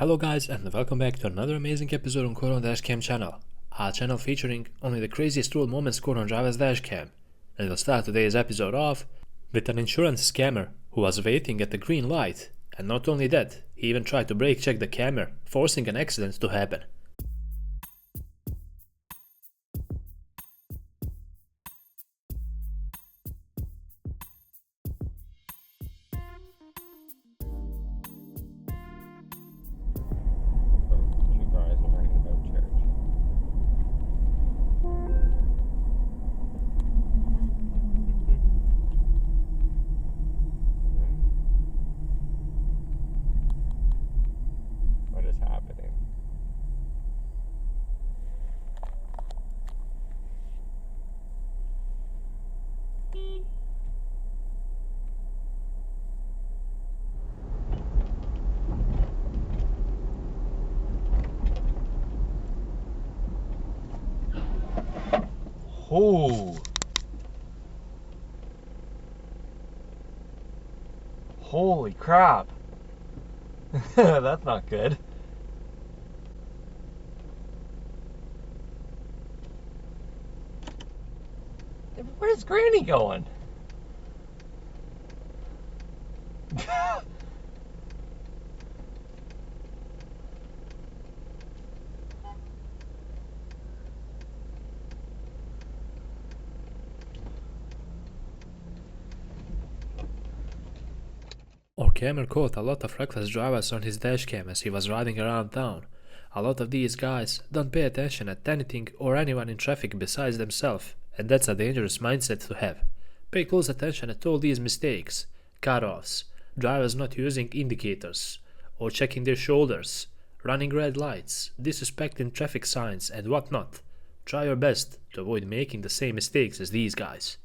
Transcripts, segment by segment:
Hello guys and welcome back to another amazing episode on DashCam channel, our channel featuring only the craziest road moments caught on driver's dashcam. And we'll start today's episode off with an insurance scammer who was waiting at the green light, and not only that, he even tried to brake check the camera, forcing an accident to happen. Oh, holy crap. That's not good. Where's Granny going? Our camera caught a lot of reckless drivers on his dashcam as he was riding around town. A lot of these guys don't pay attention at anything or anyone in traffic besides themselves, and that's a dangerous mindset to have. Pay close attention at all these mistakes: cut-offs, drivers not using indicators or checking their shoulders, running red lights, disrespecting traffic signs and whatnot. Try your best to avoid making the same mistakes as these guys.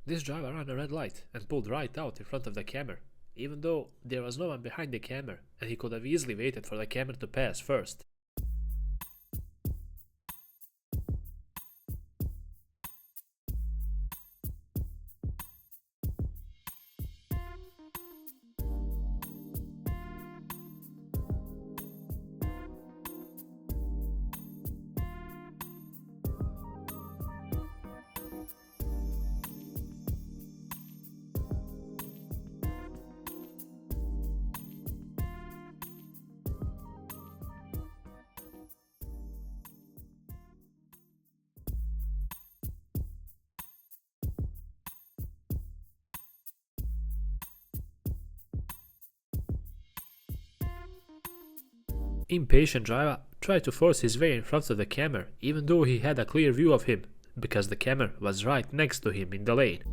This driver ran a red light and pulled right out in front of the camera, even though there was no one behind the camera and he could have easily waited for the camera to pass first. Impatient driver tried to force his way in front of the camera even though he had a clear view of him, because the camera was right next to him in the lane.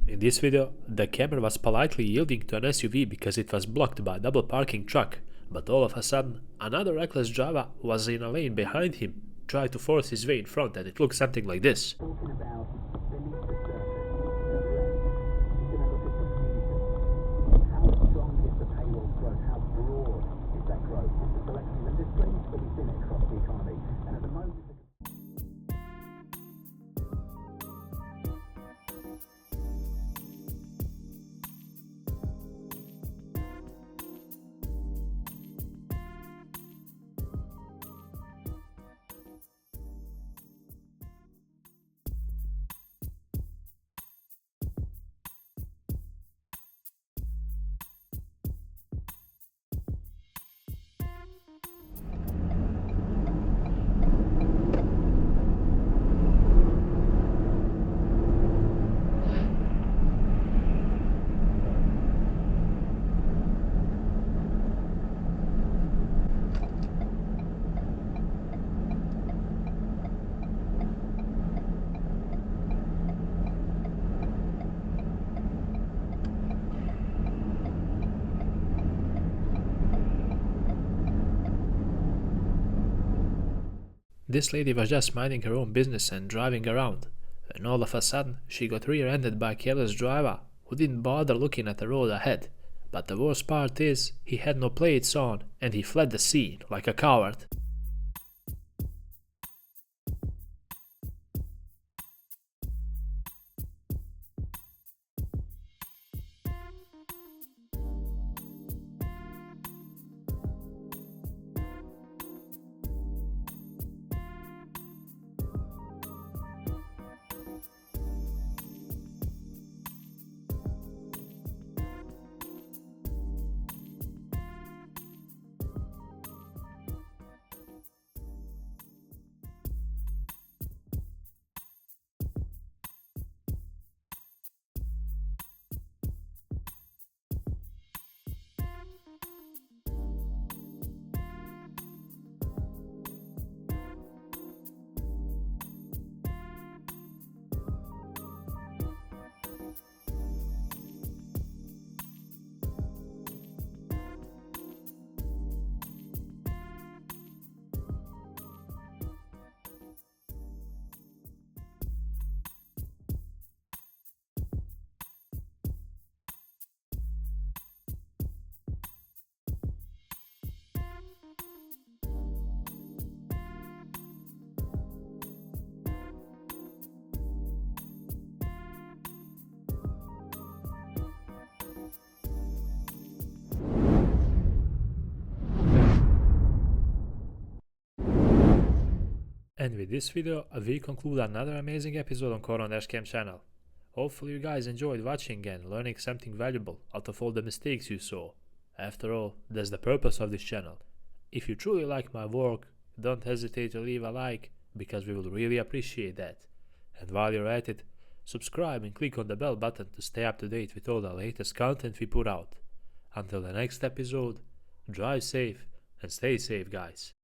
In this video, the camera was politely yielding to an SUV because it was blocked by a double parking truck, but all of a sudden, another reckless driver who was in a lane behind him tried to force his way in front, and it looked something like this. This lady was just minding her own business and driving around, and all of a sudden she got rear-ended by a careless driver who didn't bother looking at the road ahead. But the worst part is, he had no plates on and he fled the scene like a coward. And with this video, we conclude another amazing episode on DashCam channel. Hopefully you guys enjoyed watching and learning something valuable out of all the mistakes you saw. After all, that's the purpose of this channel. If you truly like my work, don't hesitate to leave a like, because we will really appreciate that. And while you're at it, subscribe and click on the bell button to stay up to date with all the latest content we put out. Until the next episode, drive safe and stay safe, guys.